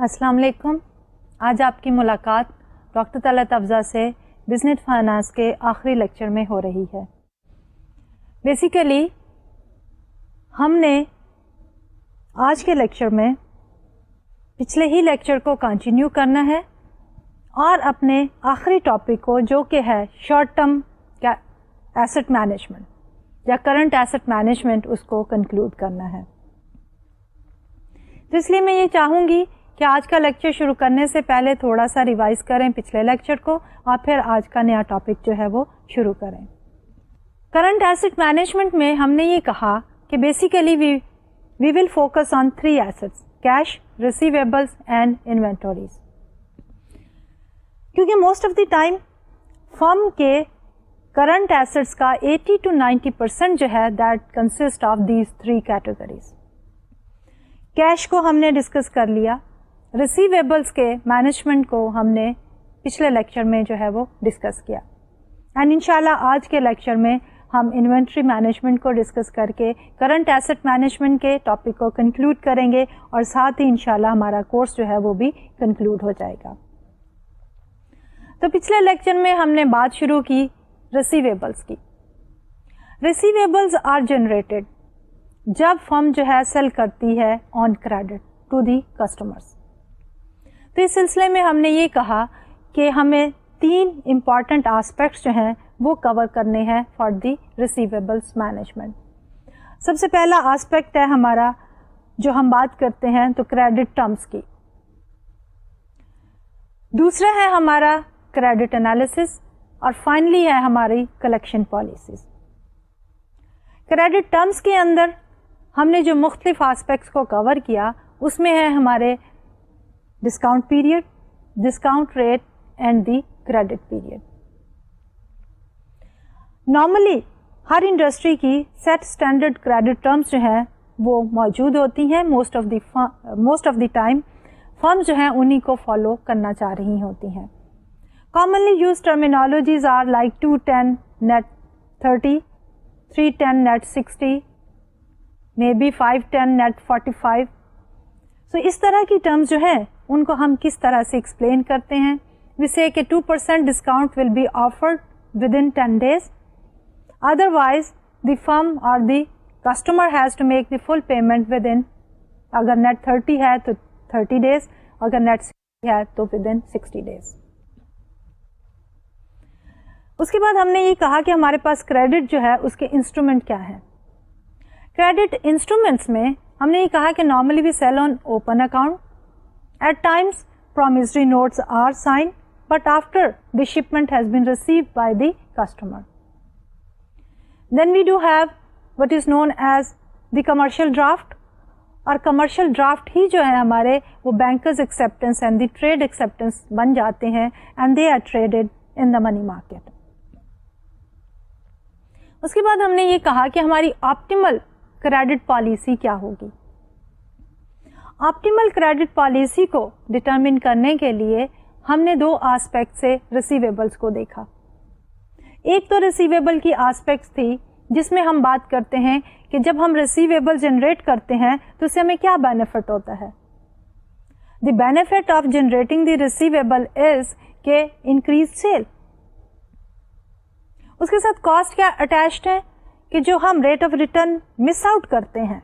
السلام علیکم. آج آپ کی ملاقات ڈاکٹر طلعت افضل سے بزنس فائنانس کے آخری لیکچر میں ہو رہی ہے. بیسیکلی ہم نے آج کے لیکچر میں پچھلے ہی لیکچر کو کنٹینیو کرنا ہے اور اپنے آخری ٹاپک کو جو کہ ہے شارٹ ٹرم ایسٹ مینجمنٹ یا کرنٹ ایسٹ مینجمنٹ اس کو کنکلوڈ کرنا ہے. تو اس لیے میں یہ چاہوں گی کہ آج کا لیکچر شروع کرنے سے پہلے تھوڑا سا ریوائز کریں پچھلے لیکچر کو اور پھر آج کا نیا ٹاپک جو ہے وہ شروع کریں. کرنٹ ایسٹ مینجمنٹ میں ہم نے یہ کہا کہ basically we will focus on 3 assets: cash, receivables and inventories. کیونکہ most of the time firm کے کرنٹ ایسٹس کا 80 to 90% جو ہے that consist of these 3 categories. Cash کو ہم نے ڈسکس کر لیا، ریسیویبلس کے مینجمنٹ کو ہم نے پچھلے لیکچر میں جو ہے وہ ڈسکس کیا، اینڈ انشاءاللہ آج کے لیکچر میں ہم انوینٹری مینجمنٹ کو ڈسکس کر کے کرنٹ ایسٹ مینجمنٹ کے ٹاپک کو کنکلوڈ کریں گے اور ساتھ ہی انشاءاللہ ہمارا کورس جو ہے وہ بھی کنکلوڈ ہو جائے گا. تو پچھلے لیکچر میں ہم نے بات شروع کی ریسیویبلس کی. ریسیویبلس آر جنریٹڈ جب فرم جو ہے سیل کرتی ہے on credit to the customers. تو اس سلسلے میں ہم نے یہ کہا کہ ہمیں 3 امپورٹنٹ آسپیکٹس جو ہیں وہ کور کرنے ہیں فار دی ریسیویبلس مینجمنٹ. سب سے پہلا آسپیکٹ ہے ہمارا جو ہم بات کرتے ہیں تو کریڈٹ ٹرمز کی. دوسرا ہے ہمارا کریڈٹ انالیسس اور فائنلی ہے ہماری کلیکشن پالیسیز. کریڈٹ ٹرمز کے اندر ہم نے جو مختلف آسپیکٹس کو کور کیا اس میں ہے ہمارے discount period, discount rate and the credit period. Normally Hare industry کی سیٹ اسٹینڈرڈ کریڈٹ ٹرمز جو ہیں وہ موجود ہوتی ہیں. موسٹ آف دی ٹائم فرم جو ہیں انہی کو فالو کرنا چاہ رہی ہوتی ہیں. Commonly use terminologies are like 210 net 30، 310 net 60، may be 510 net 45. So اس طرح کی ٹرمز جو ہیں ان کو ہم کس طرح سے ایکسپلین کرتے ہیں. وی سے کہ 2% discount will be offered within 10 days. Otherwise the firm اور the customer has to make the full payment within, اگر نیٹ 30 ہے تو 30 days، اگر نیٹ 60 ہے تو ود ان 60 days. اس کے بعد ہم نے یہ کہا کہ ہمارے پاس کریڈٹ جو ہے اس کے انسٹرومنٹ کیا ہے. کریڈٹ انسٹرومنٹس میں ہم نے یہ کہا کہ normally we sell on open account. At times promissory notes are sign but after the shipment has been received by the customer. Then we do have what is known as the commercial draft, اور commercial draft ہی جو ہے ہمارے وہ bankers acceptance and the trade acceptance بن جاتے ہیں and they are traded in the money market. اس کے بعد ہم نے یہ کہا کہ ہماری آپٹیمل کریڈٹ پالیسی کیا ہوگی. آپٹیمل کریڈٹ پالیسی کو ڈٹرمن کرنے کے لیے ہم نے 2 آسپیکٹ سے ریسیویبلس کو دیکھا. ایک تو ریسیویبل کی آسپیکٹس تھی جس میں ہم بات کرتے ہیں کہ جب ہم ریسیویبل جنریٹ کرتے ہیں تو اس سے ہمیں کیا بینیفٹ ہوتا ہے. The benefit of generating the receivable is کہ انکریز سیل. اس کے ساتھ کاسٹ کیا اٹیچڈ ہے کہ جو ہم rate of return miss out کرتے ہیں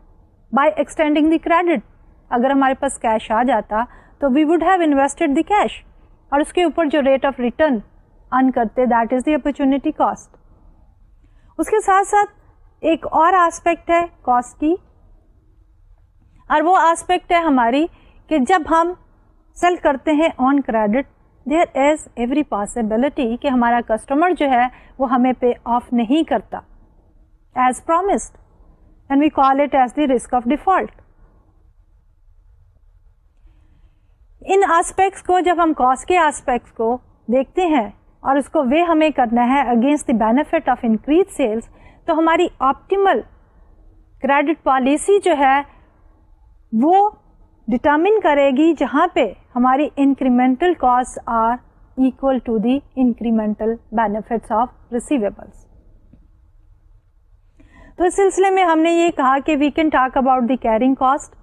بائی ایکسٹینڈنگ دی کریڈٹ. اگر ہمارے پاس کیش آ جاتا تو we would have invested the cash, اور اس کے اوپر جو ریٹ آف ریٹرن ارن کرتے that is the opportunity cost. اس کے ساتھ ساتھ ایک اور آسپیکٹ ہے کاسٹ کی، اور وہ آسپیکٹ ہے ہماری کہ جب ہم سیل کرتے ہیں on credit there is every possibility کہ ہمارا کسٹمر جو ہے وہ ہمیں پے آف نہیں کرتا as promised, and we call it as the risk of default. ان آسپیکٹس کو جب ہم کاسٹ کے آسپیکٹس کو دیکھتے ہیں اور اس کو وے ہمیں کرنا ہے against the benefit of increase sales, تو ہماری آپٹیمل کریڈٹ پالیسی جو ہے وہ ڈٹرمن کرے گی جہاں پہ ہماری incremental cost are equal to the incremental benefits of receivables. تو اس سلسلے میں ہم نے یہ کہا کہ we can talk about the carrying cost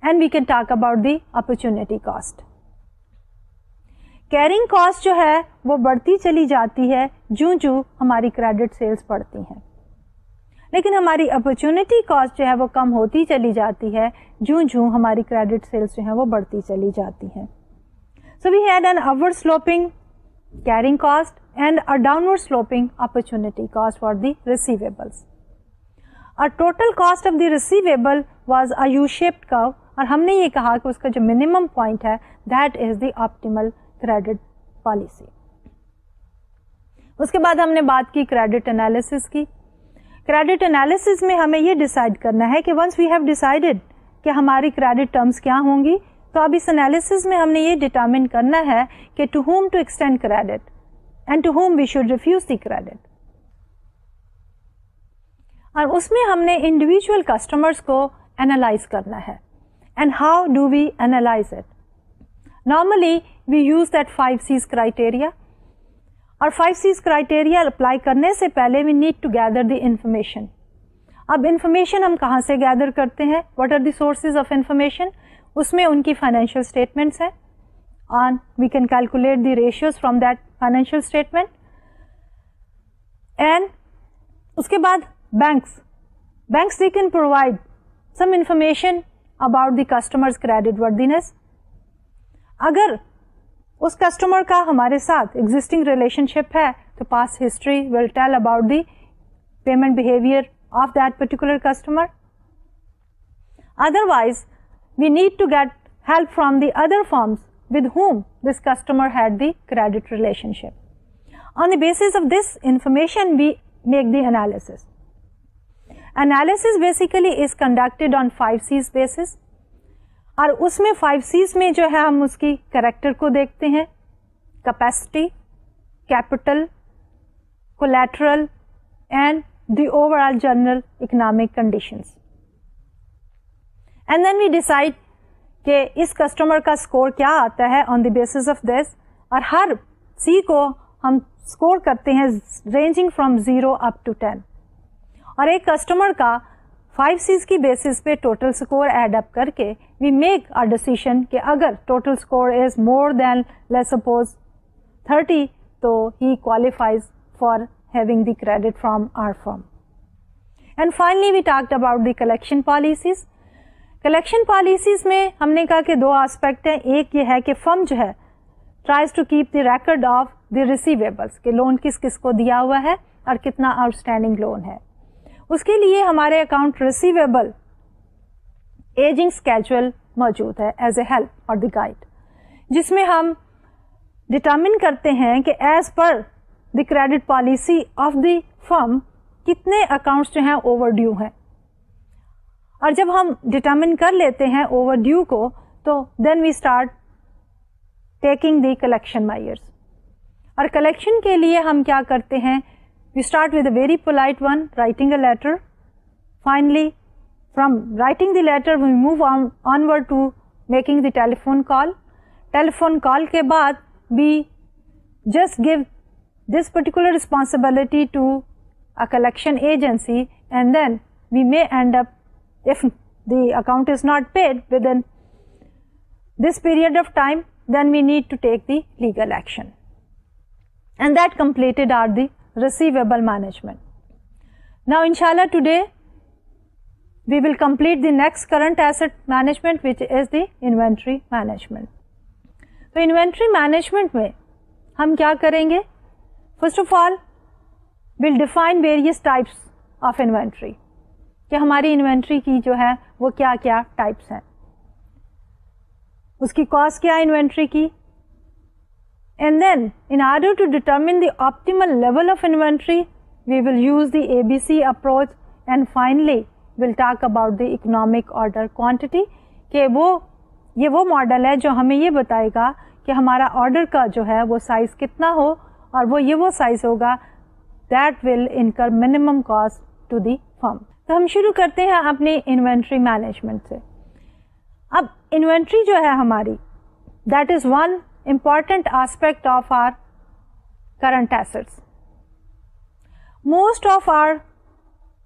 and we can talk about the opportunity cost. Carrying cost جو ہے وہ بڑھتی چلی جاتی ہے جوں ہماری کریڈٹ سیلز بڑھتی ہیں, لیکن ہماری اپرچونٹی کاسٹ جو ہے وہ کم ہوتی چلی جاتی ہے جوں ہماری کریڈٹ سیلز جو ہیں وہ بڑھتی چلی جاتی ہیں. So we had an upward sloping carrying cost and a downward sloping opportunity cost for the receivables. Our total cost of the receivable was a U-shaped curve, اور ہم نے یہ کہا کہ اس کا جو منیمم پوائنٹ ہے that is the optimal credit policy. اس کے بعد ہم نے بات کی کریڈٹ انالیسس کی. کریڈٹ انالیسس میں ہمیں یہ ڈیسائیڈ کرنا ہے کہ ونس وی ہیو ڈیسائیڈڈ کہ ہماری کریڈٹ ٹرمز کیا ہوں گی, تو اب اس انالیسس میں ہم نے یہ ڈٹرمن کرنا ہے کہ to whom to extend credit and to whom we should refuse the credit. اور اس میں ہم نے انڈیویجول کسٹمرز کو اینالائز کرنا ہے. And how do we analyse it? Normally we use that 5Cs criteria, اور 5Cs کرائٹیریا اپلائی کرنے سے پہلے we need to gather the information. اب انفارمیشن ہم کہاں سے گیدر کرتے ہیں؟ What are the sources of information? اس میں ان کی فائنینشیل اسٹیٹمنٹس ہیں, and we can calculate the ratios from that financial statement. And اس کے بعد banks they can provide some information about the customer's credit worthiness. اگر اس کسٹمر کا ہمارے ساتھ existing relationship ہے تو past history will tell about the payment behavior of that particular customer. Otherwise, we need to get help from the other firms with whom this customer had the credit relationship. On the basis of this information, we make the analysis. Analysis basically is conducted on 5Cs basis. اور اس میں 5Cs میں جو ہے ہم اس کی character کو دیکھتے ہیں, capacity, capital, collateral and the overall general economic conditions. And then we decide کہ اس کسٹمر کا اسکور کیا آتا ہے آن دی بیسس آف دس, اور ہر سی کو ہم اسکور کرتے ہیں رینجنگ فرام 0 اپ ٹو 10, اور ایک کسٹمر کا 5Cs کی بیسس پہ ٹوٹل اسکور ایڈ اپ کر کے وی میک آ ڈیسیشن کہ اگر total score is more than let's suppose 30 تو he qualifies for having the credit from our firm. And finally we talked about the collection policies. Collection policies میں ہم نے کہا کہ دو آسپیکٹ ہیں. ایک یہ ہے کہ فرم جو ہے tries to keep the record of the receivables کہ لون کس کس کو دیا ہوا ہے اور کتنا آؤٹ اسٹینڈنگ لون ہے. اس کے لیے ہمارے اکاؤنٹ ریسیویبل ایجنگ اسکیجول موجود ہے ایز اے ہیلپ اور دی گائیڈ, جس میں ہم ڈٹرمن کرتے ہیں کہ as per the credit policy of the firm کتنے اکاؤنٹس جو ہیں اوور ڈیو ہیں. اور جب ہم ڈٹرمن کر لیتے ہیں اوور ڈیو کو تو then we start taking the collection measures. اور کلیکشن کے لیے ہم کیا کرتے ہیں؟ We start with a very polite one, writing a letter. Finally from writing the letter we move onward to making the telephone call. Telephone call کے بعد we just give this particular responsibility to a collection agency, and then we may end up, if the account is not paid within this period of time, then we need to take the legal action. And that completed are the receivable management. Now inshallah today we will complete the next current asset management, which is the inventory management. So inventory management میں ہم کیا کریں گے؟ First of all we'll define various types of inventory کہ ہماری inventory کی جو ہے وہ کیا کیا ٹائپس ہیں, اس کی کاسٹ کیا انوینٹری کی, and then in order to determine the optimal level of inventory we will use the ABC approach, and finally will talk about the economic order quantity کہ یہ وہ ماڈل ہے جو ہمیں یہ بتائے گا کہ ہمارا آرڈر کا جو ہے وہ سائز کتنا ہو, اور وہ سائز ہوگا that will incur minimum cost to the firm. تو ہم شروع کرتے ہیں اپنی انوینٹری مینجمنٹ سے. اب انوینٹری جو ہے ہماری that is one important aspect of our current assets. Most of our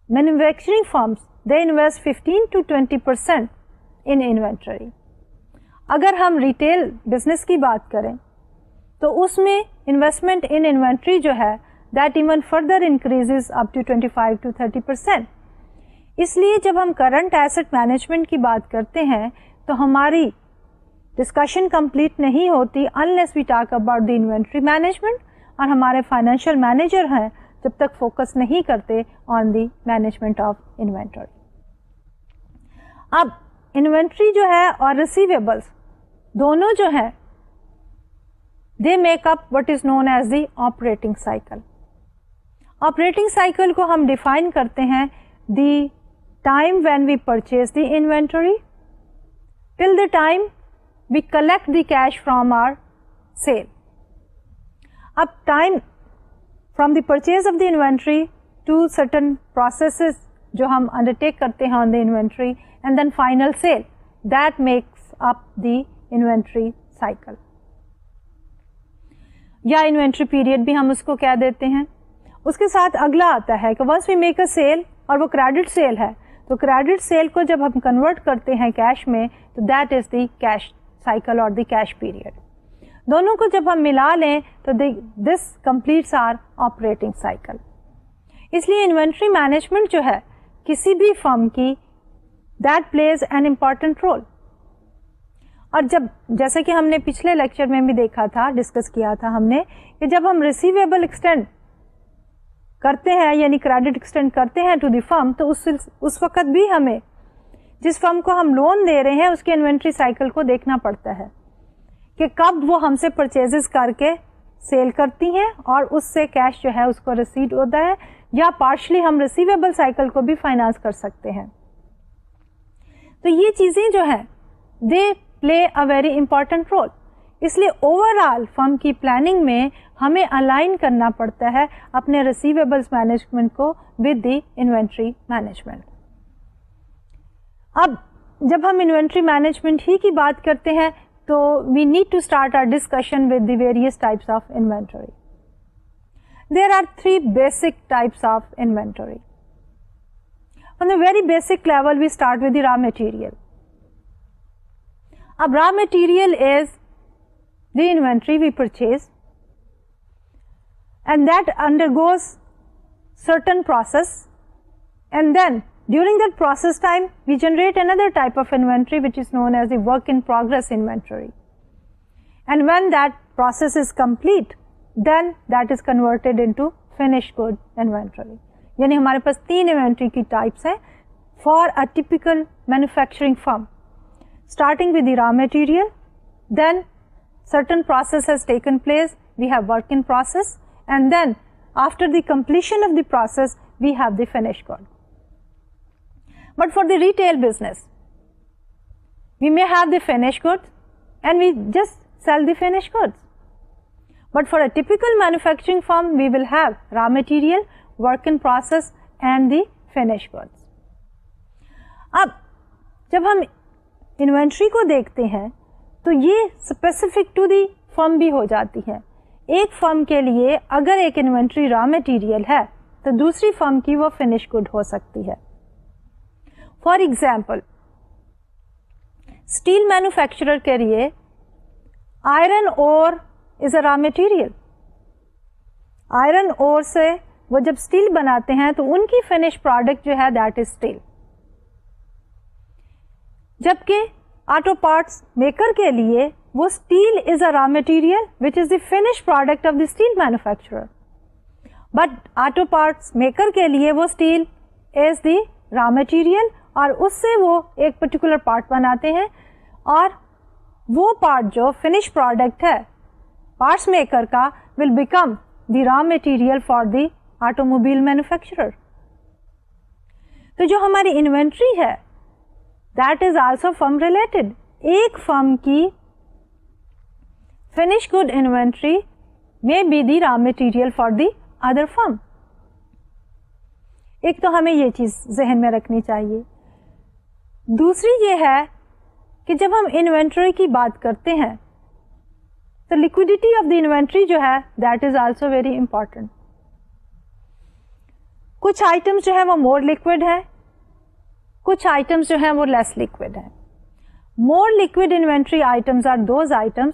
manufacturing firms they invest 15 to 20% in inventory. اگر ہم ریٹیل بزنس کی بات کریں تو اس میں انویسٹمنٹ ان انوینٹری جو ہے that even further increases up to 25 to 30%. اس لیے جب ہم کرنٹ ایسٹ مینجمنٹ کی بات کرتے ہیں تو ہماری ڈسکشن کمپلیٹ نہیں ہوتی unless we talk about the inventory management, اور ہمارے فائنینشیل مینیجر ہیں جب تک فوکس نہیں کرتے on the management of inventory. اب انوینٹری جو ہے اور ریسیویبلس دونوں جو ہیں they make up what is known as the operating cycle. Operating cycle کو ہم ڈیفائن کرتے ہیں the time when we purchase the inventory till the time we collect the cash from our sale. اب time from the purchase of the inventory to certain processes جو ہم undertake کرتے ہیں on the inventory and then final sale that makes up the inventory cycle, یا inventory period بھی ہم اس کو کہہ دیتے ہیں. اس کے ساتھ اگلا آتا ہے کہ once we make a sale اور وہ کریڈٹ سیل ہے تو کریڈٹ سیل کو جب ہم کنورٹ کرتے ہیں کیش میں تو that is the cash cycle اور دی کیش پیریڈ. دونوں کو جب ہم ملا لیں تو this completes our operating cycle. اس لیے انوینٹری مینجمنٹ جو ہے کسی بھی فرم کی that plays an important role. اور جب جیسے کہ ہم نے پچھلے لیکچر میں بھی دیکھا تھا ڈسکس کیا تھا ہم نے کہ جب ہم ریسیویبل ایکسٹینڈ کرتے ہیں یعنی کریڈٹ ایکسٹینڈ کرتے ہیں ٹو دی فرم تو اس وقت بھی ہمیں جس فرم کو ہم لون دے رہے ہیں اس کے انوینٹری سائیکل کو دیکھنا پڑتا ہے کہ کب وہ ہم سے پرچیزز کر کے سیل کرتی ہیں اور اس سے کیش جو ہے اس کو ریسیڈ ہوتا ہے, یا پارشلی ہم ریسیویبل سائیکل کو بھی فائنانس کر سکتے ہیں. تو یہ چیزیں جو ہیں دے پلے اے ویری امپورٹنٹ رول. اس لیے اوور آل فرم کی پلاننگ میں ہمیں الائن کرنا پڑتا ہے اپنے ریسیویبلس مینجمنٹ کو ود دی انوینٹری مینجمنٹ. اب جب ہم انوینٹری مینجمنٹ ہی کی بات کرتے ہیں تو we need to start our discussion with the various types of inventory. There are 3 basic types of inventory. On the very basic level, we start with the raw material. Ab raw material is the inventory we purchase, and that undergoes certain process, and then during that process time, we generate another type of inventory which is known as the work in progress inventory. And when that process is complete, then that is converted into finished good inventory. یعنی ہمارے پاس 3 inventory کی types ہیں for a typical manufacturing firm, starting with the raw material, then certain process has taken place, we have work in process, and then after the completion of the process we have the finished good. But for the retail business we may have the finished goods and we just sell the finished goods, but for a typical manufacturing firm we will have raw material, work in process and the finished goods. اب جب ہم inventory کو دیکھتے ہیں تو یہ specific to the فرم بھی ہو جاتی ہے. ایک فرم کے لیے اگر ایک انوینٹری را مٹیریل ہے تو دوسری فرم کی وہ فنش گڈ ہو سکتی ہے. فار ایگزامپل اسٹیل مینوفیکچرر کے لیے آئرن اور از اے را مٹیریل. آئرن اور سے وہ جب اسٹیل بناتے ہیں تو ان کی فنش پروڈکٹ جو ہے دیٹ از اسٹیل. جبکہ آٹو پارٹس میکر کے لیے وہ steel is a raw material which is the finish product of the steel manufacturer, but auto parts maker کے لیے وہ اسٹیل از دی را مٹیریل اور اس سے وہ ایک پرٹیکولر پارٹ بناتے ہیں اور وہ پارٹ جو فنش پروڈکٹ ہے پارٹس میکر کا will become the raw material for the automobile manufacturer. تو جو ہماری انوینٹری ہے that is also firm related. ایک فرم کی فنش گڈ انوینٹری میں be the raw material for the other firm. ایک تو ہمیں یہ چیز ذہن میں رکھنی چاہیے. دوسری یہ ہے کہ جب ہم انوینٹری کی بات کرتے ہیں تو لیکوڈیٹی آف دی انوینٹری جو ہے that is also very important. کچھ آئٹمس جو ہے وہ مور لیکوڈ ہے, کچھ آئٹمس جو ہیں وہ لیس لیکوڈ ہیں. more liquid inventory items are those items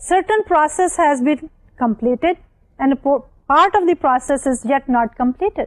certain process has been completed and part of the process is yet not completed.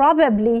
probably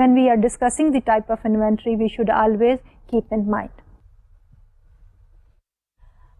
when we are discussing the type of inventory we should always keep in mind.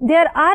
There are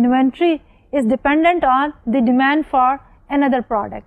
inventory is dependent on the demand for another product.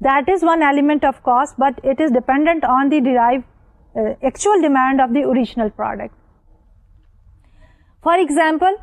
that is one element of cost but it is dependent on the derived actual demand of the original product. For example,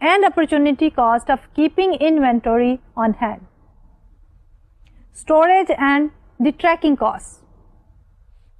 and opportunity cost of keeping inventory on hand, storage and the tracking costs.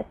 it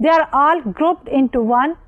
They are all grouped into one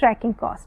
tracking cost.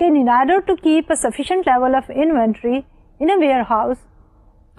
In order to keep a sufficient level of inventory in a warehouse,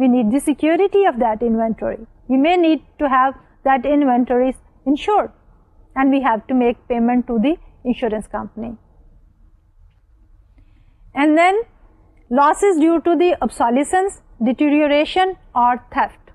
We need the security of that inventory. We may need to have that inventory insured, and we have to make payment to the insurance company. And then losses due to the obsolescence, deterioration or theft.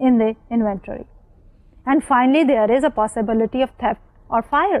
in the inventory. And finally there is a possibility of theft or fire.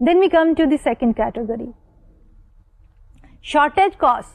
Then we come to the second category. Shortage costs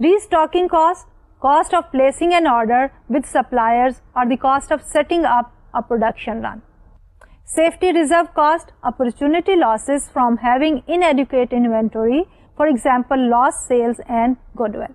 restocking cost, cost of placing an order with suppliers or the cost of setting up a production run. Safety reserve cost, opportunity losses from having inadequate inventory, for example lost sales and goodwill.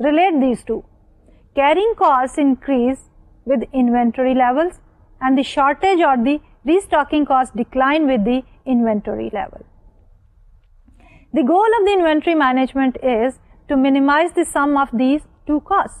relate these two? Carrying costs increase with inventory levels and the shortage or the restocking costs decline with the inventory level. The goal of the inventory management is to minimize the sum of these two costs.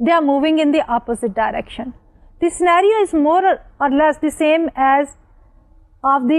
They are moving in the opposite direction. The scenario is more or less the same as of the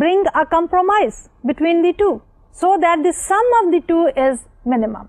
bring a compromise between the two so that the sum of the two is minimum.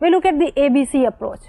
we look at the ABC approach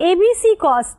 ABC cost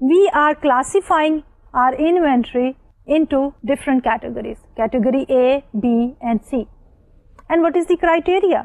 we are classifying our inventory into different categories, category A, B and C. And what is the criteria?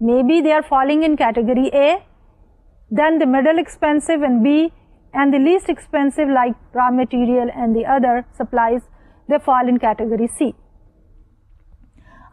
maybe they are falling in category A, then the middle expensive in B, and the least expensive like raw material and the other supplies, they fall in category C.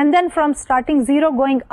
and then from starting 0 going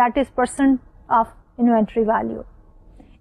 that is percent of inventory value.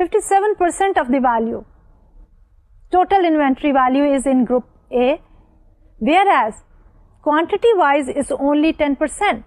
57% of the value. Total inventory value is in group A, whereas quantity wise is only 10%.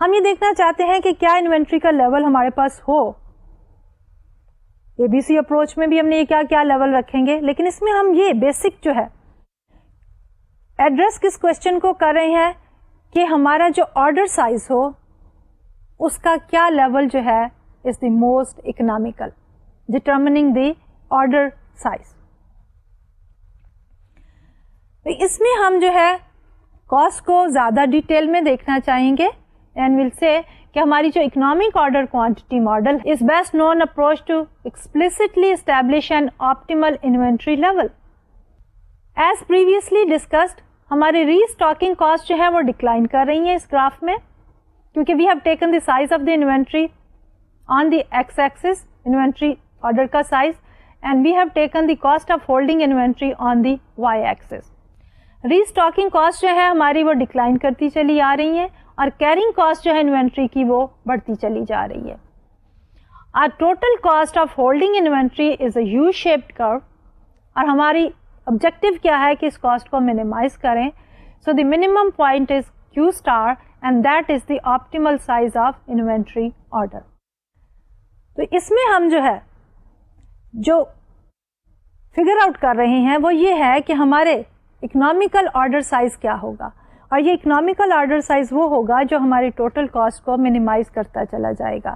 ہم یہ دیکھنا چاہتے ہیں کہ کیا inventory کا level ہمارے پاس ہو. ABC approach میں بھی ہم نے یہ کیا لیول رکھیں گے, لیکن اس میں ہم یہ بیسک جو ہے ایڈریس کس کوشچن کو کر رہے ہیں کہ ہمارا جو آرڈر سائز ہو اس کا کیا لیول جو ہے is the most economical, determining the order size. اس میں ہم جو ہے کاسٹ کو زیادہ ڈیٹیل میں دیکھنا چاہیں گے اینڈ ول سے کہ ہماری جو economic order quantity model is best known approach to explicitly establish an optimal inventory level. As previously discussed ہماری ری اسٹاکنگ کاسٹ جو ہے وہ ڈکلائن کر رہی ہیں اس گراف میں, کیونکہ we have taken the size of the inventory on the X axis, inventory order کا size, and we have taken the cost of holding inventory on the Y axis. Restocking cost جو ہے ہماری وہ decline کرتی چلی آ رہی ہیں اور کیرنگ کاسٹ جو ہے انوینٹری کی وہ بڑھتی چلی جا رہی ہے. Our total cost of holding inventory is a U-shaped curve اور ہماری آبجیکٹو کیا ہے کہ اس کاسٹ کو منیمائز کریں. So the minimum point is Q star and that is the optimal size of inventory order. تو اس میں ہم جو ہے جو فگر آؤٹ کر رہے ہیں وہ یہ ہے کہ ہمارے اکنامیکل آرڈر سائز کیا ہوگا, اور یہ اکنامیکل آرڈر سائز وہ ہوگا جو ہماری ٹوٹل کاسٹ کو منیمائز کرتا چلا جائے گا.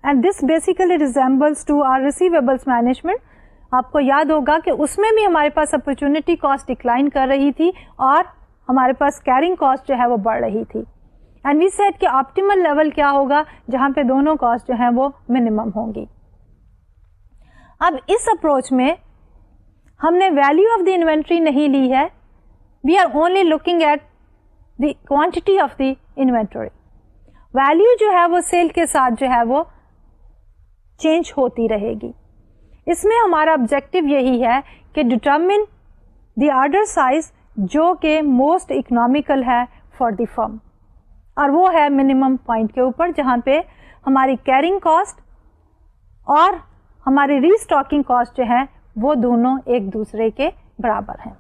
And this basically resembles to our receivables management. آپ کو یاد ہوگا کہ اس میں بھی ہمارے پاس اپرچونٹی کاسٹ ڈکلائن کر رہی تھی اور ہمارے پاس کیرنگ کاسٹ جو ہے وہ بڑھ رہی تھی. اینڈ وی سیڈ کہ آپٹیمل لیول کیا ہوگا جہاں پہ دونوں کاسٹ جو ہیں وہ منیمم ہوں گی. اب اس اپروچ میں ہم نے ویلیو آف دی انوینٹری نہیں لی ہے, we are only looking at the quantity of the inventory. Value جو ہے وہ سیل کے ساتھ جو ہے وہ چینج ہوتی رہے گی. اس میں ہمارا آبجیکٹو یہی ہے کہ ڈٹرمن دی آرڈر سائز جو کہ موسٹ اکنامیکل ہے فار دی فرم, اور وہ ہے منیمم پوائنٹ کے اوپر جہاں پہ ہماری کیرنگ کاسٹ اور ہماری ری اسٹاکنگ کاسٹ جو ہے وہ دونوں ایک دوسرے کے برابر ہیں.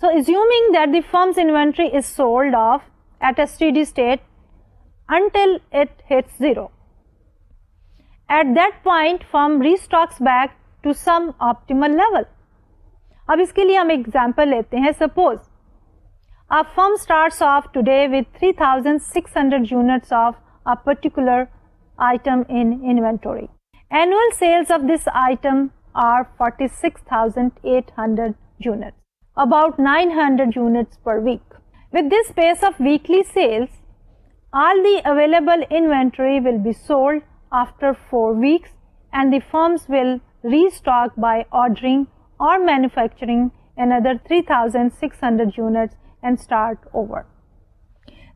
So assuming that the firm's inventory is sold off at a steady state until it hits zero. At that point, firm restocks back to some optimal level. اب اس کے لیے ہم ایگزامپل لیتے ہیں. Suppose a firm starts off today with 3,600 units of a particular item in inventory. Annual sales of this item are 46,800 units. About 900 units per week. With this pace of weekly sales, all the available inventory will be sold after 4 weeks and the firms will restock by ordering or manufacturing another 3,600 units and start over.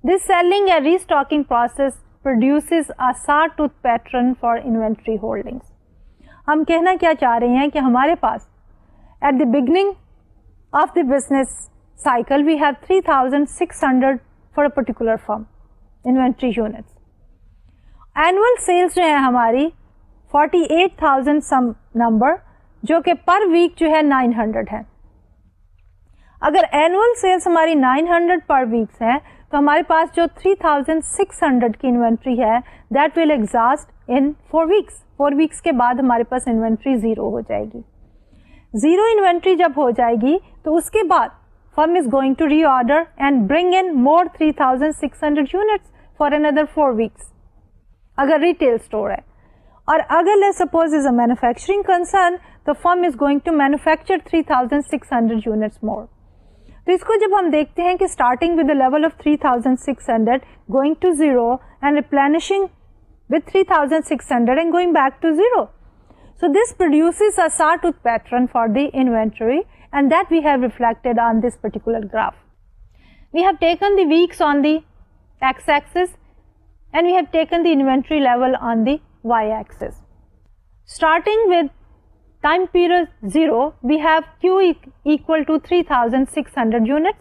This selling and restocking process produces a sawtooth pattern for inventory holdings. ہم کہنا کیا چاہ رہے ہیں کہ ہمارے پاس at the beginning of the business cycle we have 3,600 for a particular firm inventory units. Annual sales جو ہے ہماری 48,000 some number جو کہ پر ویک جو ہے 900 ہے. اگر annual sales ہماری 900 پر ویکس ہے تو ہمارے پاس جو 3,600 کی انوینٹری ہے that will exhaust in 4 weeks. 4 weeks کے بعد ہمارے پاس انوینٹری زیرو ہو جائے گی. زیرو انوینٹری جب ہو جائے گی تو اس کے بعد firm is going to reorder and bring in more 3,600 units for another 4 weeks. اگر ریٹیل اسٹور ہے, اور اگر let's suppose is a manufacturing concern تو firm is going to manufacture 3,600 units more. تو اس کو جب ہم دیکھتے ہیں کہ starting with the level of 3,600 going to zero and replenishing with 3,600 and going back to zero. So this produces a sawtooth pattern for the inventory and that we have reflected on this particular graph. We have taken the weeks on the x-axis and we have taken the inventory level on the y-axis. Starting with time period 0, we have Q equal to 3,600 units.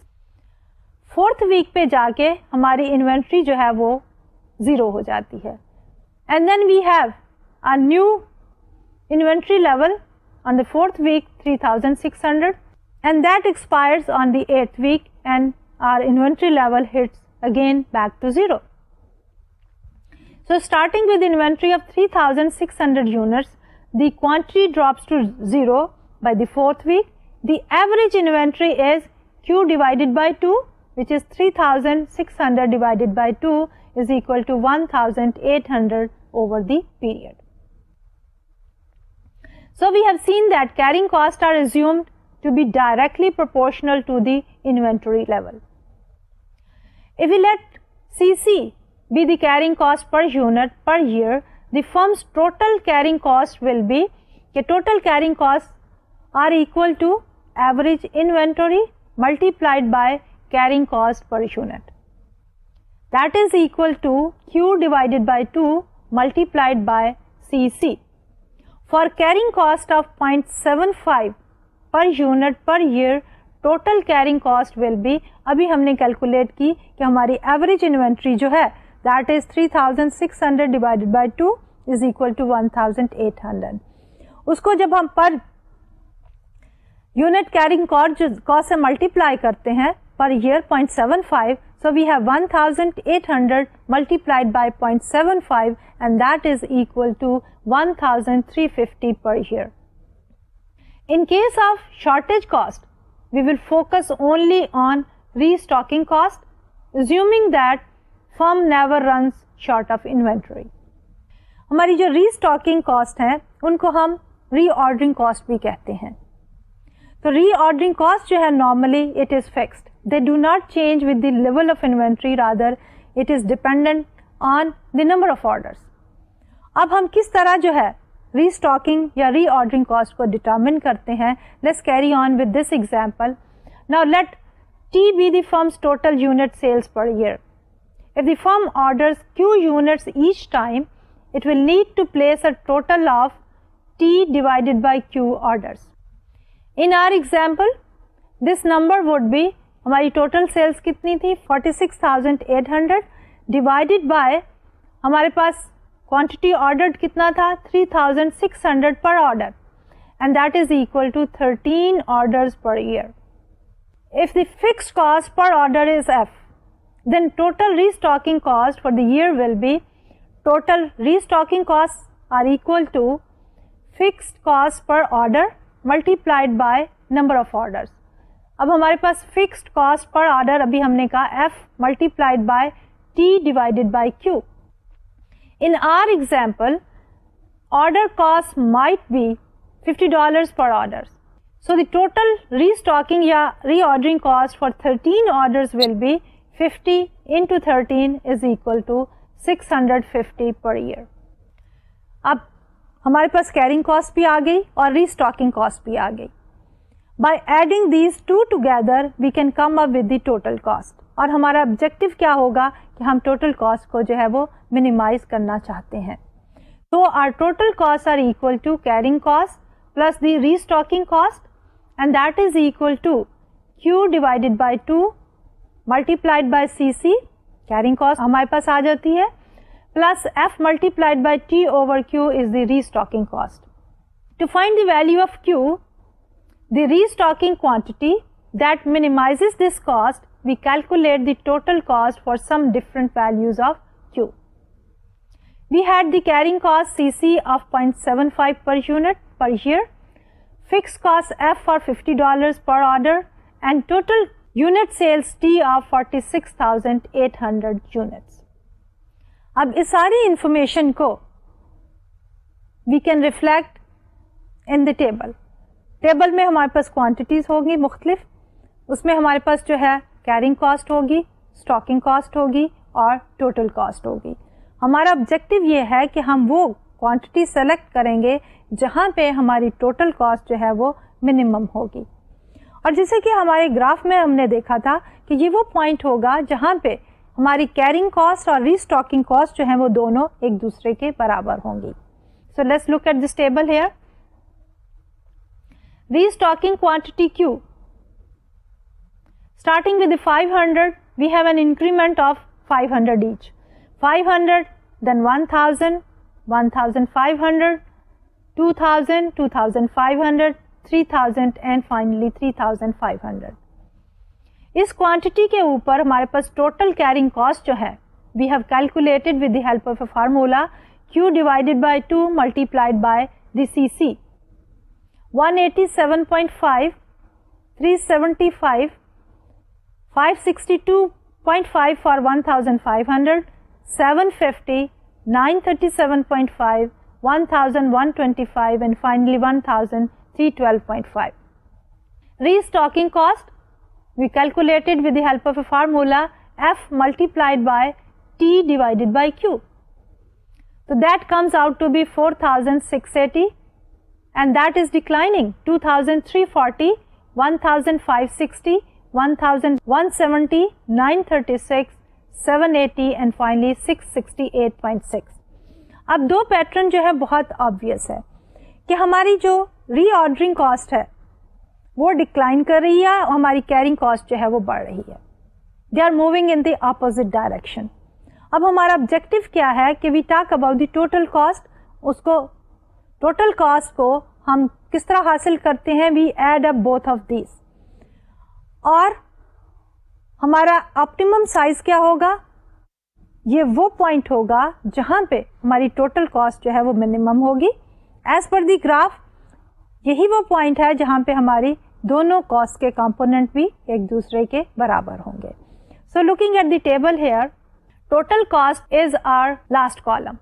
Fourth week پہ جا کے ہماری inventory جو ہے وہ 0 ہو جاتی ہے. And then we have a new inventory level on the 4th week 3,600 and that expires on the 8th week and our inventory level hits again back to 0. So starting with inventory of 3,600 units, the quantity drops to 0 by the 4th week. The average inventory is Q divided by 2, which is 3,600 divided by 2 is equal to 1,800 over the period. So we have seen that carrying costs are assumed to be directly proportional to the inventory level. If we let CC be the carrying cost per unit per year, the firm's total carrying cost will be, the total carrying costs are equal to average inventory multiplied by carrying cost per unit. That is equal to Q divided by 2 multiplied by CC. For carrying cost of 0.75 per unit per year, total carrying cost will be, ابھی ہم نے calculate کی کہ ہماری average inventory جو ہے that is 3,600 divided by 2 is equal to 1,800. اس کو جب ہم پر یونٹ کیرنگ کاسٹ سے ملٹیپلائی کرتے ہیں per year 0.75, so we have 1,800 multiplied by 0.75 and that is equal to 1,350 per year. In case of shortage cost, we will focus only on restocking cost, assuming that firm never runs short of inventory. ہماری جو ری stalking cost ہیں ان کو ہم ری ordering cost بھی کہتے ہیں. تو ری ordering cost جو ہے normally it is fixed, they do not change with the level of inventory, rather it is dependent on the number of orders. اب ہم کس طرح جو ہے ری اسٹاکنگ یا ری آرڈرنگ کاسٹ کو ڈٹرمن کرتے ہیں. Let's carry on with this example. Now let T be the firm's total unit sales per year. If the firm orders Q units each time, it will need to place a total of T divided by Q orders. In our example, this number would be, ہماری total sales کتنی تھی 46,800 divided by ہمارے پاس quantity ordered کتنا تھا 3,600 per order, and that is equal to 13 orders per year. If the fixed cost per order is F, then total restocking cost for the year will be, total restocking costs are equal to fixed cost per order multiplied by number of orders. اب ہمارے پاس fixed cost per order ابھی ہم نے کہا F multiplied by T divided by Q. In our example, order cost might be $50 per order. So the total restocking یا reordering cost for 13 orders will be 50 into 13 is equal to 650 per year. اب ہمارے پاس carrying cost بھی آ گئی اور restocking cost بھی آ گئی. By adding these two together, we can come up with the total cost. اور ہمارا objective کیا ہوگا کہ ہم total cost کو جو ہے وہ minimize کرنا چاہتے ہیں. So our total costs are equal to carrying cost plus the restocking cost, and that is equal to Q divided by 2 multiplied by CC, carrying cost ہمارے پاس آ جاتی ہے, plus F multiplied by T over Q is the restocking cost. To find the value of Q, the restocking quantity that minimizes this cost, we calculate the total cost for some different values of Q. We had the carrying cost CC of 0.75 per unit per year, fixed cost F for $50 per order, and total unit sales T of 46,800 units. اب اس ساری information کو we can reflect in the table. Table میں ہمارے پاس quantities ہوگی مختلف, اس میں ہمارے پاس جو ہے کیرنگ کاسٹ ہوگی, اسٹاکنگ کاسٹ ہوگی اور ٹوٹل کاسٹ ہوگی. ہمارا آبجیکٹو یہ ہے کہ ہم وہ کوانٹٹی سلیکٹ کریں گے جہاں پہ ہماری ٹوٹل کاسٹ جو ہے وہ منیمم ہوگی. اور جیسے کہ ہمارے گراف میں ہم نے دیکھا تھا کہ یہ وہ پوائنٹ ہوگا جہاں پہ ہماری کیرنگ کاسٹ اور ری اسٹاکنگ کاسٹ جو ہیں وہ دونوں ایک دوسرے کے برابر ہوں گی. So let's look at this table here. Restocking quantity Q. Starting with the 500, we have an increment of 500 each. 500, then 1,000, 1,500, 2,000, 2,500, 3,000, and finally 3,500. اس کوانٹٹی کے اوپر ہمارے پاس ٹوٹل کیرنگ کاسٹ جو ہے we have calculated with the help of a formula Q divided by 2 multiplied by the CC. 187.5, 375, 562.5 for 1,500, 750, 937.5, 1,125 and finally 1,312.5. Restocking cost we calculated with the help of a formula F multiplied by T divided by Q. So that comes out to be 4,680 and that is declining. 2,340, 1,560, 1,170, 936, 780 and finally 668.6. اب دو pattern جو ہے بہت obvious ہے کہ ہماری جو ری ordering cost ہے وہ ڈکلائن کر رہی ہے اور ہماری کیرنگ کاسٹ جو ہے وہ بڑھ رہی ہے. They are moving in the opposite direction. اب ہمارا آبجیکٹو کیا ہے کہ we talk about the total cost. اس کو ٹوٹل کاسٹ کو ہم کس طرح حاصل کرتے ہیں؟ We add up both of these. اور ہمارا آپٹیمم سائز کیا ہوگا؟ یہ وہ پوائنٹ ہوگا جہاں پہ ہماری ٹوٹل کاسٹ جو ہے وہ منیمم ہوگی. ایز پر دی گراف یہی وہ پوائنٹ ہے جہاں پہ ہماری دونوں کاسٹ کے کمپوننٹ بھی ایک دوسرے کے برابر ہوں گے. So looking at the table here, total cost is our last column.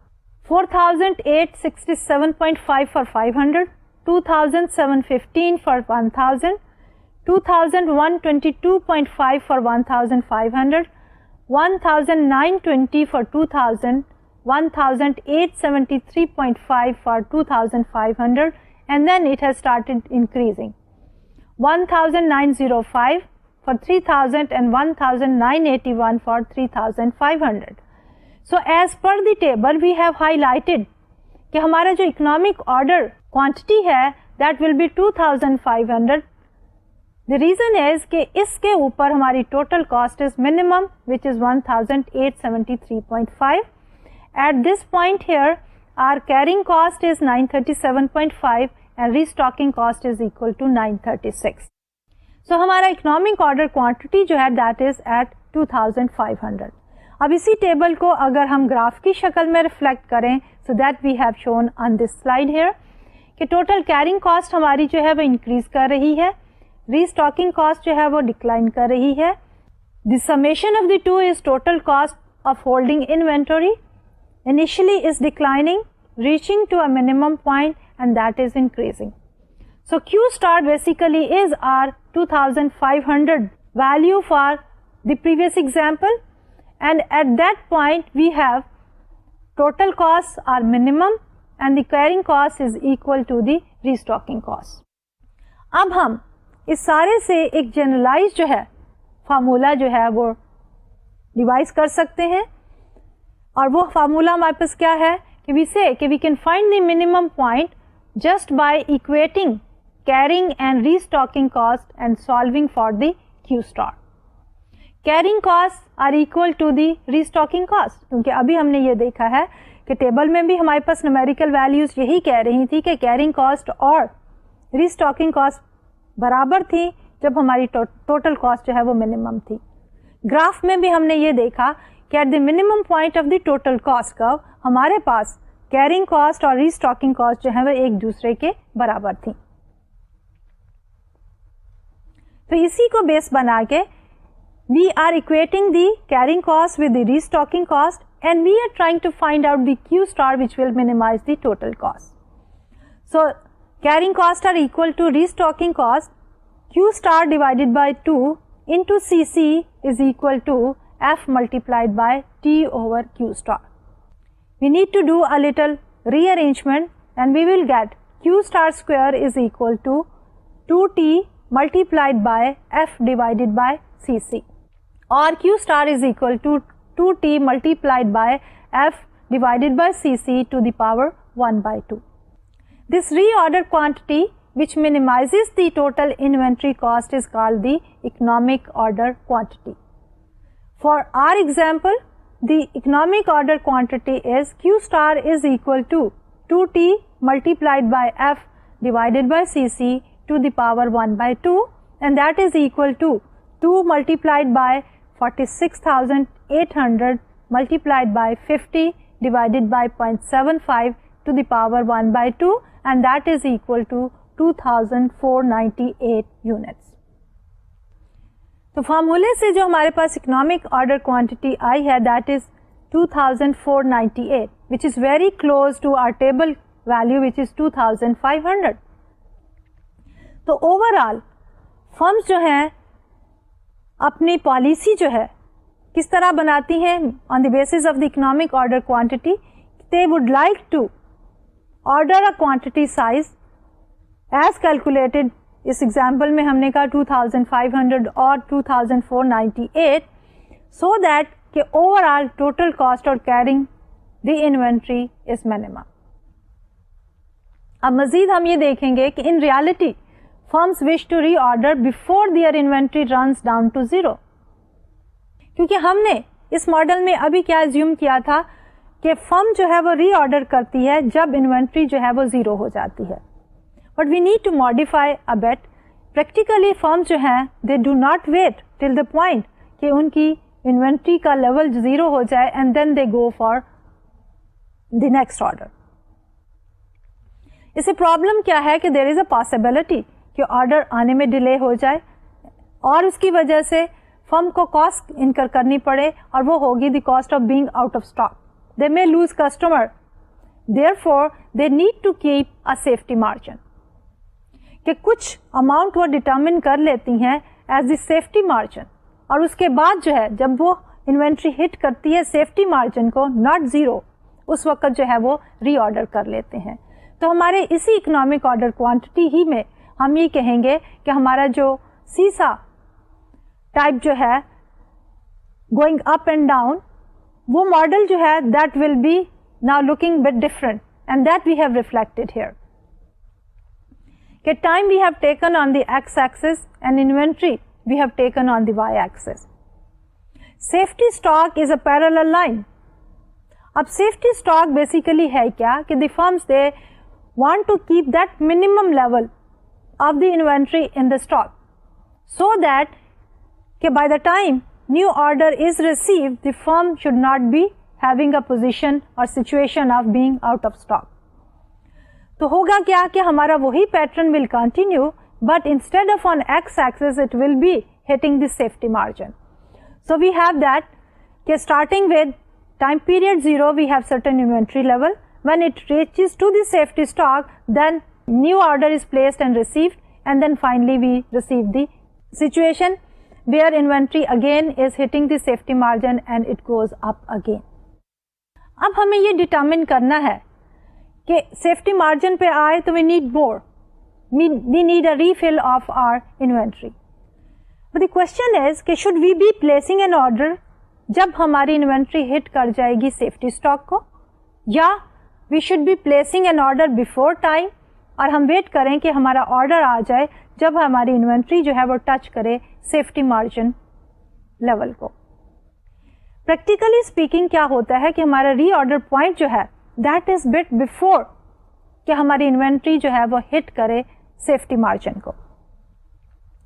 4,867.5 for 500, 2,715 for 1,000, 2,122.5 for 1,500, 1,920 for 2,000, 1,873.5 for 2,500 and then it has started increasing. 1,905 for 3,000 and 1,981 for 3,500. So as per the table we have highlighted کہ ہمارا جو economic order quantity ہے that will be 2,500. The reason is کہ اس کے اوپر ہماری total cost is minimum which is 1,873.5. At this point here our carrying cost is 937.5 and restocking cost is equal to 936. So ہمارا economic order quantity جو ہے that is at 2,500. اب اسی table کو اگر ہم گراف کی شکل میں ریفلیکٹ کریں so that we have shown on this slide here کہ ٹوٹل کیرنگ کاسٹ ہماری جو ہے وہ انکریز کر رہی ہے, ریسٹاکنگ کاسٹ جو ہے وہ ڈکلائن کر رہی ہے. The summation of the two is total cost of holding inventory initially is declining, reaching to a minimum point and that is increasing. So Q star basically is our 2,500 value for the previous example and at that point we have total costs are minimum and the carrying cost is equal to the restocking cost. اب ہم اس سارے سے ایک generalise جو ہے formula جو ہے وہ ڈیوائز کر سکتے ہیں اور وہ فارمولا ہمارے پاس کیا ہے کہ وی سے کہ we can find the minimum point just by equating carrying and restocking cost and solving for the Q star. Carrying cost are equal to the restocking cost, کیونکہ ابھی ہم نے یہ دیکھا ہے کہ ٹیبل میں بھی ہمارے پاس نومیریکل ویلیوز یہی کہہ رہی تھی کہ کیرنگ کاسٹ اور ریسٹاکنگ کاسٹ برابر تھی جب ہماری ٹوٹل کاسٹ جو ہے وہ منیمم تھی. گراف میں بھی ہم نے یہ دیکھا کہ at the minimum point of the total cost curve ہمارے پاس کیرنگ کاسٹ اور ریسٹاکنگ کاسٹ جو ہے وہ ایک دوسرے کے برابر تھی. تو اسی کو بیس بنا کے we are equating the carrying cost with the restocking cost and we are trying to find out the Q star which will minimize the total cost. So carrying cost are equal to restocking cost. Q star divided by 2 into CC is equal to F multiplied by T over Q star. We need to do a little rearrangement and we will get Q star square is equal to 2T multiplied by F divided by CC, or Q star is equal to 2T multiplied by F divided by CC to the power 1 by 2. This reordered quantity which minimizes the total inventory cost is called the economic order quantity. For our example, the economic order quantity is Q star is equal to 2T multiplied by F divided by CC to the power 1 by 2 and that is equal to 2 multiplied by 46,800 multiplied by 50 divided by 0.75 to the power 1 by 2, and that is equal to 2,498 units. تو فارمولے سے جو ہمارے پاس economic order quantity آئی ہے that is 2,498 which is very close to our table value which is 2,500. تو over all firms جو ہیں اپنی پالیسی جو ہے کس طرح بناتی ہیں on the basis of the economic order quantity. They would like to order a quantity size as calculated. اس ایگزامپل میں ہم نے کہا 2,500 اور 2,498 سو دیٹ کہ اوور آل ٹوٹل کاسٹ اور carrying the inventory is minimum. اب مزید ہم یہ دیکھیں گے کہ in reality firms wish to reorder before their inventory runs down to zero. کیونکہ ہم نے اس ماڈل میں ابھی کیا ایزیوم کیا تھا کہ فرم جو ہے وہ ری آرڈر کرتی ہے جب انوینٹری جو ہے وہ زیرو ہو جاتی ہے. But we need to modify a bit. Practically firm جو ہیں they do not wait till the point کہ ان کی انوینٹری کا لیول زیرو ہو جائے and then they go for the next order. اس سے پرابلم کیا ہے کہ دیر از اے پاسبلٹی کہ آرڈر آنے میں ڈیلے ہو جائے اور اس کی وجہ سے فرم کو کاسٹ انکر کرنی پڑے اور وہ ہوگی the cost of being out of stock. They may lose customer. Therefore they need to keep a safety margin کہ کچھ اماؤنٹ وہ ڈٹرمن کر لیتی ہیں ایز دی سیفٹی مارجن اور اس کے بعد جو ہے جب وہ انوینٹری ہٹ کرتی ہے سیفٹی مارجن کو ناٹ زیرو اس وقت جو ہے وہ ری آرڈر کر لیتے ہیں. تو ہمارے اسی اکنامک آرڈر کوانٹٹی ہی میں ہم یہ کہیں گے کہ ہمارا جو سیسا ٹائپ جو ہے گوئنگ اپ اینڈ ڈاؤن وہ ماڈل جو ہے that will be now looking but different and that we have reflected here. کہ time we have taken on the X axis and inventory we have taken on the Y axis. Safety stock is a parallel line. اب safety stock basically ہے کیا کہ the firms they want to keep that minimum level of the inventory in the stock so that کہ by the time new order is receive the firm should not be having a position اور situation of being out of stock. تو ہوگا کیا کہ ہمارا وہی pattern will continue but instead of on X axis it will be hitting the safety margin. So we have that کہ starting with time period 0 we have certain inventory level. When it reaches to the safety stock, then new order is placed and received, and then finally we receive the situation where inventory again is hitting the safety margin and it goes up again. اب ہمیں یہ determine کرنا ہے کہ safety margin پہ آئے تو we need more. We need a refill of our inventory. But the question is کہ should we be placing an order جب ہماری انوینٹری ہٹ کر جائے گی سیفٹی اسٹاک کو یا we should be placing an order before time اور ہم ویٹ کریں کہ ہمارا آرڈر آ جائے جب ہماری انوینٹری جو ہے وہ ٹچ کرے سیفٹی مارجن لیول کو. پریکٹیکلی اسپیکنگ کیا ہوتا ہے کہ ہمارا ری آرڈر پوائنٹ جو ہے دیٹ از بٹ بفور کہ ہماری انوینٹری جو ہے وہ ہٹ کرے سیفٹی مارجن کو.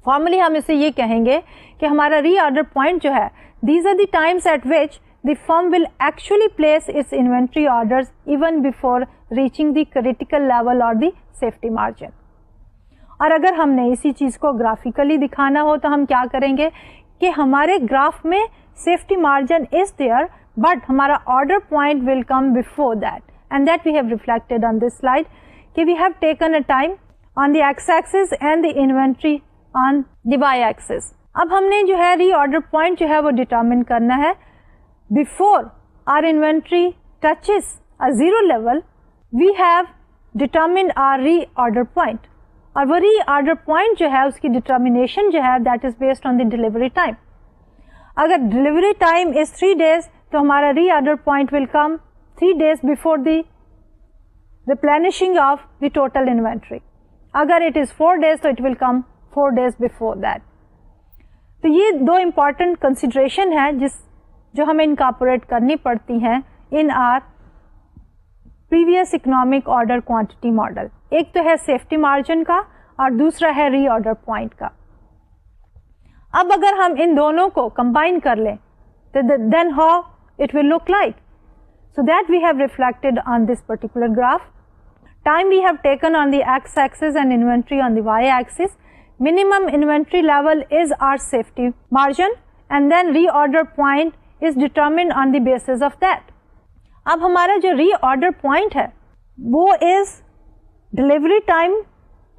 فارملی ہم اسے یہ کہیں گے کہ ہمارا ری آرڈر پوائنٹ جو ہے these are the times at which the firm will actually place its inventory orders even before reaching the critical level or the safety margin. اور اگر ہم نے اسی چیز کو گرافیکلی دکھانا ہو تو ہم کیا کریں گے کہ ہمارے گراف میں safety margin is there but ہمارا order point will come before that and that we have reflected on this slide کہ we have taken a time on the X axis and the inventory on the Y axis. اب ہم نے جو ہے ری order point جو ہے وہ determine کرنا ہے before our inventory touches a zero level we have determined our reorder point اور وہ ری آرڈر پوائنٹ جو ہے اس کی ڈٹرمنیشن جو ہے that is based on the delivery time. اگر ڈلیوری ٹائم از 3 days تو ہمارا reorder point will come 3 days before the replenishing of the total inventory. اگر اٹ از 4 days تو it will come 4 days before that. تو یہ دو important consideration ہیں جو ہمیں انکارپوریٹ کرنی پڑتی ہیں in our previous economic order quantity model. ایک تو ہے سیفٹی مارجن کا اور دوسرا ہے ری آرڈر پوائنٹ کا. اب اگر ہم ان دونوں کو کمبائن کر لیں تو then how it will look like. So that we have reflected on this particular graph. Time we have taken on the x-axis and inventory on the y-axis. Minimum inventory level is our safety margin and then reorder point is determined on the basis of that. اب ہمارا جو reorder point ہے وہ is delivery time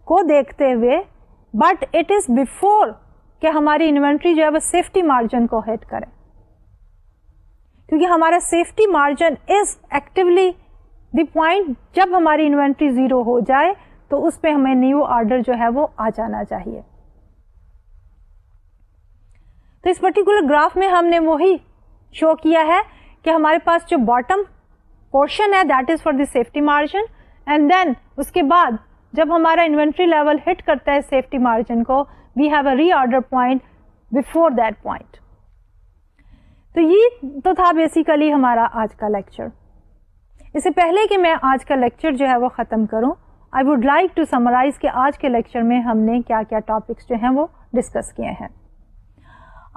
کو دیکھتے ہوئے but it is before کہ ہماری انوینٹری جو ہے وہ سیفٹی مارجن کو ہٹ کرے, کیونکہ ہمارا safety margin is actually the point جب ہماری انوینٹری زیرو ہو جائے تو اس پہ ہمیں نیو آرڈر جو ہے وہ آ جانا چاہیے. تو اس پرٹیکولر گراف میں ہم نے وہی شو کیا ہے کہ ہمارے پاس جو باٹم پورشن ہے that is for the safety margin and then اس کے بعد جب ہمارا انوینٹری لیول ہٹ کرتا ہے سیفٹی مارجن کو we have a reorder point before that point. تو یہ تو تھا بیسیکلی ہمارا آج کا لیکچر. اس سے پہلے کہ میں آج کا لیکچر جو ہے وہ ختم کروں I would like to summarize کہ آج کے لیکچر میں ہم نے کیا کیا ٹاپکس جو ہیں وہ ڈسکس کیے ہیں.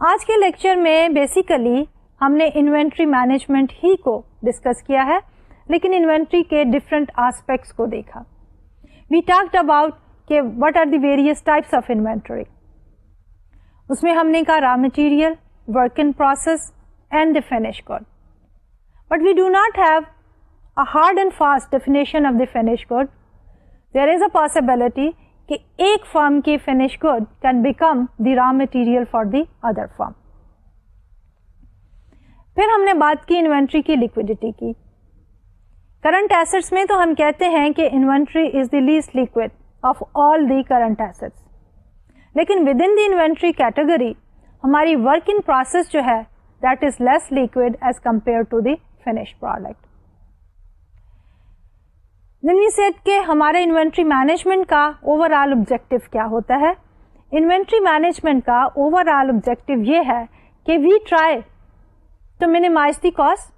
آج کے لیکچر میں بیسیکلی ہم نے انوینٹری مینجمنٹ ہی کو ڈسکس کیا ہے لیکن انوینٹری کے ڈفرینٹ آسپیکٹس کو دیکھا. وی ٹاکڈ اباؤٹ کہ what are the various types of inventory. اس میں ہم نے کہا raw material, work in process and the finished good. But we do not have a hard and fast definition of the finished good. There is a possibility کہ ایک firm کی finished good can become the raw material for the other firm. پھر ہم نے بات کی inventory کی liquidity کی. Current assets میں تو ہم کہتے ہیں کہ inventory is the least liquid of all the current assets. لیکن within the inventory category ہماری work in process جو ہے that is less liquid as compared to the finished product. Then we said کہ ہمارے انوینٹری مینجمنٹ کا overall objective کیا ہوتا ہے. انوینٹری مینجمنٹ کا اوور آل آبجیکٹو یہ ہے کہ we try to minimize the cost.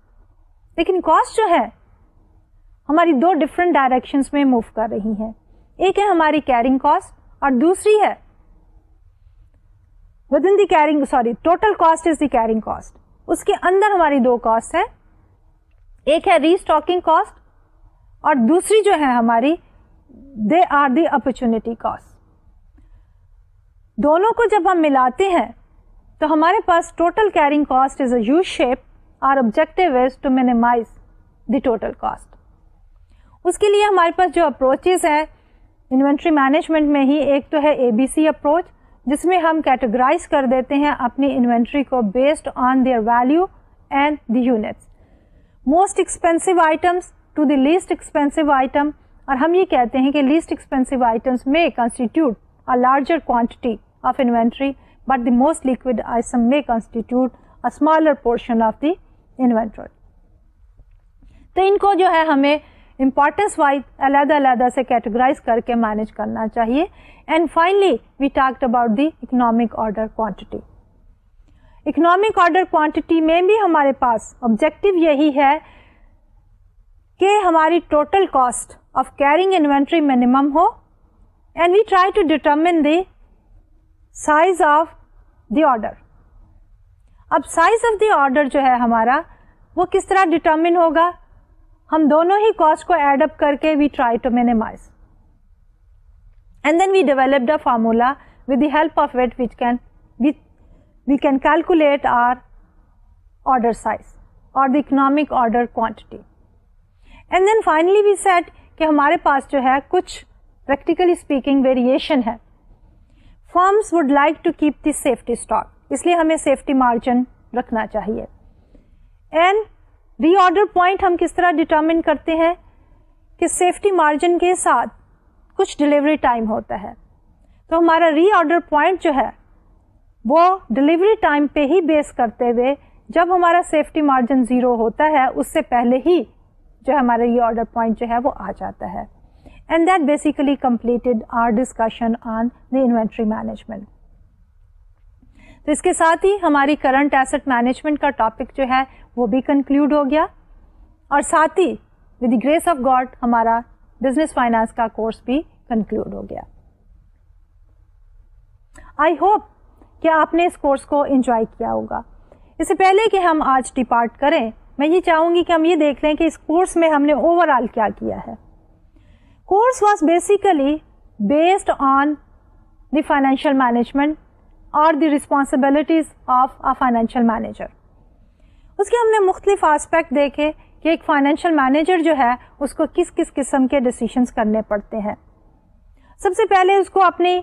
لیکن کاسٹ جو ہے ہماری دو ڈفرنٹ ڈائریکشنز میں موو کر رہی ہیں. ایک ہے ہماری کیرنگ کاسٹ اور دوسری ہے within the carrying total cost is the carrying cost. اس کے اندر ہماری دو کاسٹ ہیں, ایک ہے ری اسٹاکنگ کاسٹ اور دوسری جو ہے ہماری they are the opportunity cost. دونوں کو جب ہم ملاتے ہیں تو ہمارے پاس total carrying cost is a U shape. Our objective is to minimize the total cost. اس کے لیے ہمارے پاس جو اپروچز ہیں انوینٹری مینجمنٹ میں ہی, ایک تو ہے ABC اپروچ جس میں ہم کیٹیگرائز کر دیتے ہیں اپنی انوینٹری کو based on their value and the units, most expensive items to the least expensive item. اور ہم یہ کہتے ہیں کہ لیسٹ ایکسپینسو آئٹمس میں constitute a larger quantity of inventory but the most liquid item may constitute a smaller portion of the inventory. تو ان کو جو ہے ہمیں امپورٹینس وائز علیحدہ علیحدہ سے کیٹیگرائز کر کے مینج کرنا چاہیے. And finally we talked about the economic order quantity. Economic order quantity میں بھی ہمارے پاس آبجیکٹو یہی ہے کہ ہماری total cost of carrying inventory minimum ہو and we try to determine the size of the order. اب سائز آف دی آرڈر جو ہے ہمارا وہ کس طرح ڈیٹرمن ہوگا؟ ہم دونوں ہی کاسٹ کو ایڈ اپ کر کے we try to minimize and then we developed a formula with the help of it we can calculate our order size اور the economic order quantity. And then finally we set کہ ہمارے پاس جو ہے کچھ practically speaking variation ہے. Firms would like to keep the safety stock, اس لیے ہمیں سیفٹی مارجن رکھنا چاہیے. اینڈ ری آرڈر پوائنٹ ہم کس طرح ڈٹرمن کرتے ہیں کہ سیفٹی مارجن کے ساتھ کچھ ڈلیوری ٹائم ہوتا ہے. تو ہمارا ری آرڈر پوائنٹ جو ہے وہ ڈلیوری ٹائم پہ ہی بیس کرتے ہوئے جب ہمارا سیفٹی مارجن زیرو ہوتا ہے اس سے پہلے ہی جو ہمارا ری آرڈر پوائنٹ جو ہے وہ آ جاتا ہے. And that basically completed our discussion on the inventory management. تو اس کے ساتھ ہی ہماری کرنٹ ایسٹ مینجمنٹ کا ٹاپک جو ہے وہ بھی کنکلوڈ ہو گیا اور ساتھ ہی with the grace of God ہمارا بزنس فائنانس کا کورس بھی کنکلوڈ ہو گیا. آئی ہوپ کہ آپ نے اس کورس کو انجوائے کیا ہوگا. اس سے پہلے کہ ہم آج ڈپارٹ کریں میں یہ چاہوں گی کہ ہم یہ دیکھ لیں کہ اس کورس میں ہم نے اوور آل کیا کیا ہے. Course was basically based on the financial management اور the responsibilities of a financial manager. اس کے ہم نے مختلف آسپیکٹ دیکھے کہ ایک فائنینشیل مینیجر جو ہے اس کو کس کس قسم کے ڈیسیشنز کرنے پڑتے ہیں. سب سے پہلے اس کو اپنی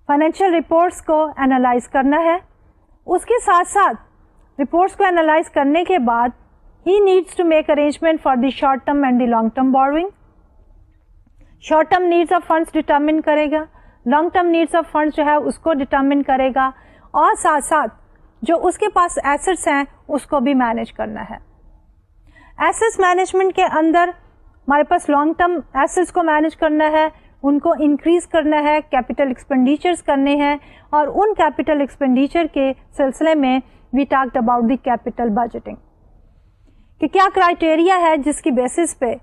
فائنینشیل رپورٹس کو اینالائز کرنا ہے. اس کے ساتھ ساتھ رپورٹس کو اینالائز کرنے کے بعد ہی needs to make arrangement for the short term and the long term borrowing. Short term needs of funds determine کرے گا, long term needs of funds جو ہے اس کو ڈٹرمن کرے گا, اور ساتھ ساتھ جو اس کے پاس ایسٹس ہیں اس کو بھی مینج کرنا ہے. ایسٹس مینجمنٹ کے اندر ہمارے پاس لانگ ٹرم ایسٹس کو مینج کرنا ہے, ان کو انکریز کرنا ہے, کیپٹل ایکسپینڈیچرز کرنے ہیں, اور ان کیپٹل ایکسپینڈیچر کے سلسلے میں we talked about the capital budgeting کہ کیا کرائٹیریا ہے جس کی بیسس پہ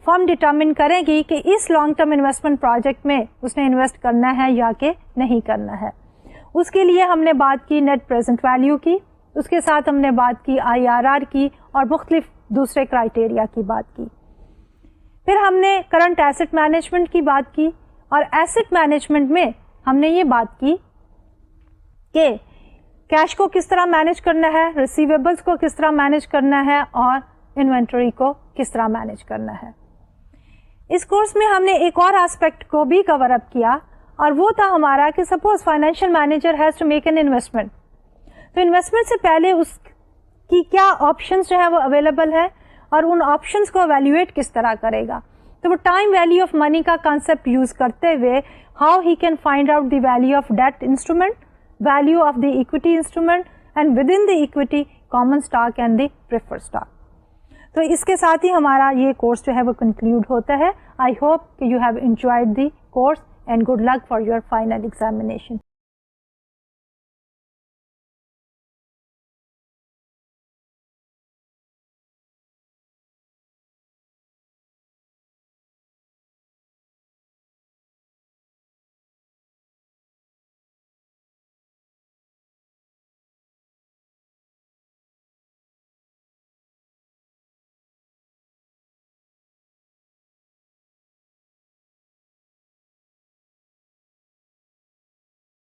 فرم ڈٹرمن کرے گی کہ اس لانگ ٹرم انویسٹمنٹ پروجیکٹ میں اس نے انویسٹ کرنا ہے یا کہ نہیں کرنا ہے. اس کے لیے ہم نے بات کی نیٹ پریزنٹ ویلیو کی, اس کے ساتھ ہم نے بات کی IRR کی, اور مختلف دوسرے کرائٹیریا کی بات کی. پھر ہم نے کرنٹ ایسٹ مینجمنٹ کی بات کی, اور ایسٹ مینجمنٹ میں ہم نے یہ بات کی کہ کیش کو کس طرح مینج کرنا ہے, ریسیویبلس کو کس طرح مینج کرنا ہے, اور انوینٹری کو کس طرح مینج کرنا ہے. اس کورس میں ہم نے ایک اور آسپیکٹ کو بھی کور اپ کیا, اور وہ تھا ہمارا کہ suppose financial manager has to make an investment, تو انویسٹمنٹ سے پہلے اس کی کیا آپشنس جو ہے وہ اویلیبل ہے, اور ان آپشنس کو ایویلویٹ کس طرح کرے گا. تو وہ ٹائم ویلیو آف منی کا کانسیپٹ یوز کرتے ہوئے how he can find out the value of debt instrument, value of the equity instrument, and within the equity common stock and the prefer stock. تو اس کے ساتھ ہی ہمارا یہ course جو ہے وہ کنکلوڈ ہوتا ہے. آئی ہوپ کہ you have enjoyed the course, and good luck for your final examination.